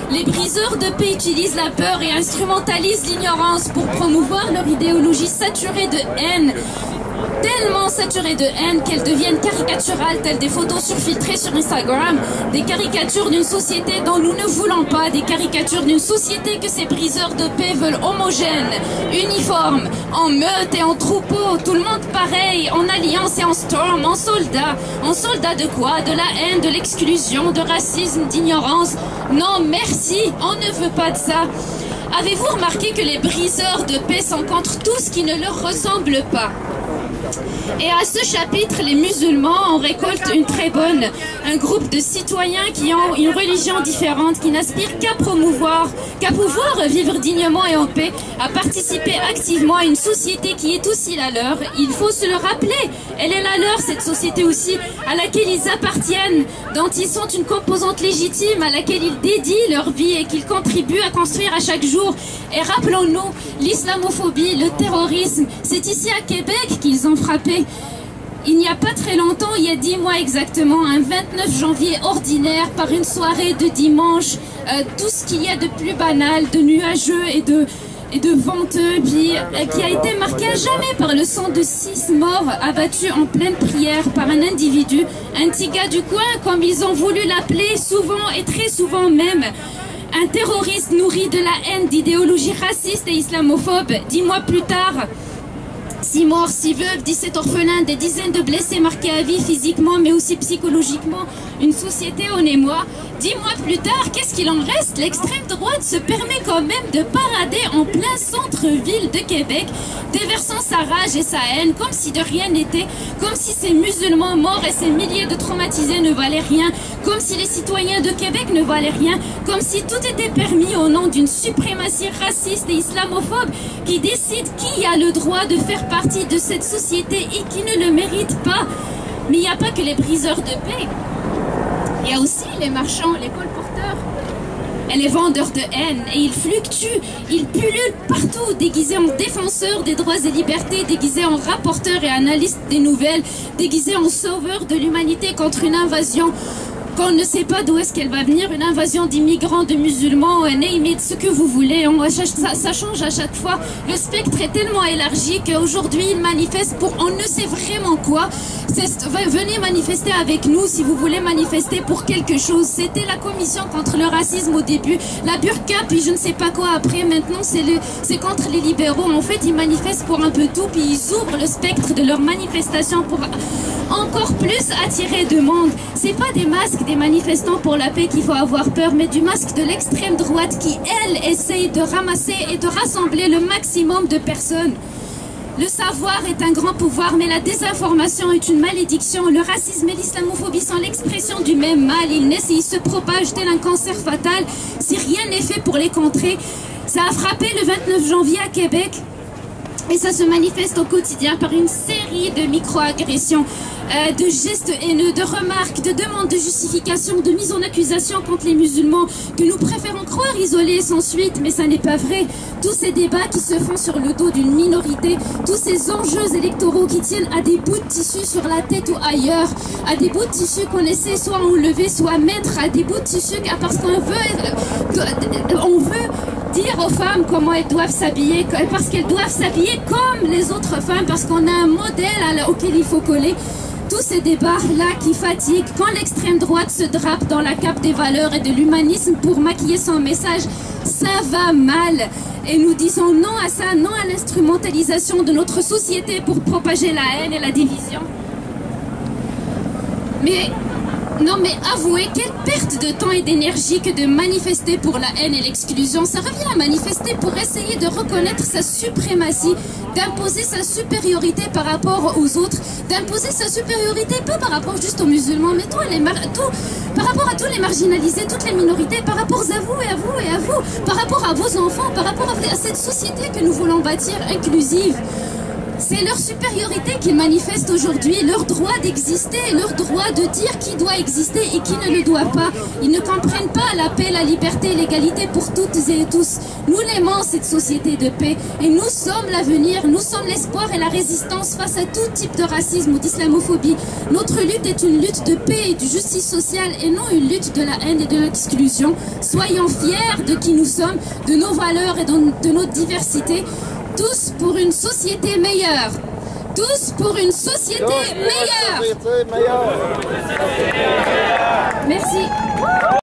Les briseurs de paix utilisent la peur et instrumentalisent l'ignorance pour promouvoir leur idéologie saturée de haine. Tellement saturées de haine qu'elles deviennent caricaturales, telles des photos surfiltrées sur Instagram, des caricatures d'une société dont nous ne voulons pas, des caricatures d'une société que ces briseurs de paix veulent homogène, uniforme, en meute et en troupeau, tout le monde pareil, en alliance et en storm, en soldat. En soldat de quoi? De la haine, de l'exclusion, de racisme, d'ignorance. Non, merci, on ne veut pas de ça. Avez-vous remarqué que les briseurs de paix sont contre tout ce qui ne leur ressemble pas? Et à ce chapitre, les musulmans en récoltent une très bonne. Un groupe de citoyens qui ont une religion différente, qui n'aspirent qu'à pouvoir vivre dignement et en paix, à participer activement à une société qui est aussi la leur. Il faut se le rappeler, elle est la leur, cette société aussi, à laquelle ils appartiennent, dont ils sont une composante légitime, à laquelle ils dédient leur vie et qu'ils contribuent à construire à chaque jour. Et rappelons-nous, l'islamophobie, le terrorisme, c'est ici à Québec qu'ils ont frappé. Il n'y a pas très longtemps, il y a 10 mois exactement, un 29 janvier ordinaire, par une soirée de dimanche, tout ce qu'il y a de plus banal, de nuageux et de venteux, puis qui a été marqué à jamais par le sang de 6 morts abattus en pleine prière par un individu, un petit gars du coin, comme ils ont voulu l'appeler souvent et très souvent même. Un terroriste nourri de la haine d'idéologie raciste et islamophobe. 10 mois plus tard, 6 morts, 6 veuves, 17 orphelins, des dizaines de blessés marqués à vie physiquement mais aussi psychologiquement, une société en émoi. 10 mois plus tard, qu'est-ce qu'il en reste? L'extrême droite se permet quand même de parader en plein centre-ville de Québec, déversant sa rage et sa haine comme si de rien n'était, comme si ces musulmans morts et ces milliers de traumatisés ne valaient rien, comme si les citoyens de Québec ne valaient rien, comme si tout était permis au nom d'une suprématie raciste et islamophobe qui décide qui a le droit de faire partie de cette société et qui ne le mérite pas. Mais il n'y a pas que les briseurs de paix. Il y a aussi les marchands, les colporteurs et les vendeurs de haine. Et ils fluctuent, ils pullulent partout, déguisés en défenseurs des droits et libertés, déguisés en rapporteurs et analystes des nouvelles, déguisés en sauveurs de l'humanité contre une invasion qu'on ne sait pas d'où est-ce qu'elle va venir, une invasion d'immigrants, de musulmans, name it, ce que vous voulez. Ça change à chaque fois. Le spectre est tellement élargi qu'aujourd'hui, ils manifestent pour on ne sait vraiment quoi. Venez manifester avec nous si vous voulez manifester pour quelque chose. C'était la commission contre le racisme au début, la burqa, puis je ne sais pas quoi après. Maintenant, c'est contre les libéraux. En fait, ils manifestent pour un peu tout, puis ils ouvrent le spectre de leur manifestation pour encore plus attirer de monde. C'est pas des masques des manifestants pour la paix qu'il faut avoir peur, mais du masque de l'extrême droite qui, elle, essaye de ramasser et de rassembler le maximum de personnes. Le savoir est un grand pouvoir, mais la désinformation est une malédiction. Le racisme et l'islamophobie sont l'expression du même mal. Ils naissent et ils se propagent tel un cancer fatal si rien n'est fait pour les contrer. Ça a frappé le 29 janvier à Québec et ça se manifeste au quotidien par une série de micro-agressions, de gestes haineux, de remarques, de demandes de justification, de mise en accusation contre les musulmans que nous préférons croire isolés sans suite, mais ça n'est pas vrai. Tous ces débats qui se font sur le dos d'une minorité, tous ces enjeux électoraux qui tiennent à des bouts de tissu sur la tête ou ailleurs, à des bouts de tissu qu'on essaie soit enlever, soit mettre, à des bouts de tissu parce qu'on veut dire aux femmes comment elles doivent s'habiller, parce qu'elles doivent s'habiller comme les autres femmes, parce qu'on a un modèle auquel il faut coller. Tous ces débats-là qui fatiguent, quand l'extrême droite se drape dans la cape des valeurs et de l'humanisme pour maquiller son message, ça va mal. Et nous disons non à ça, non à l'instrumentalisation de notre société pour propager la haine et la division. Non mais avouez, quelle perte de temps et d'énergie que de manifester pour la haine et l'exclusion. Ça revient à manifester pour essayer de reconnaître sa suprématie, d'imposer sa supériorité par rapport aux autres, d'imposer sa supériorité pas par rapport juste aux musulmans, mais par rapport à tous les marginalisés, toutes les minorités, par rapport à vous et à vous et à vous, par rapport à vos enfants, par rapport à cette société que nous voulons bâtir inclusive. C'est leur supériorité qu'ils manifestent aujourd'hui, leur droit d'exister, leur droit de dire qui doit exister et qui ne le doit pas. Ils ne comprennent pas la paix, la liberté, l'égalité pour toutes et tous. Nous l'aimons, cette société de paix, et nous sommes l'avenir, nous sommes l'espoir et la résistance face à tout type de racisme ou d'islamophobie. Notre lutte est une lutte de paix et de justice sociale et non une lutte de la haine et de l'exclusion. Soyons fiers de qui nous sommes, de nos valeurs et de notre diversité. Tous pour une société meilleure. Tous pour une société meilleure. Merci.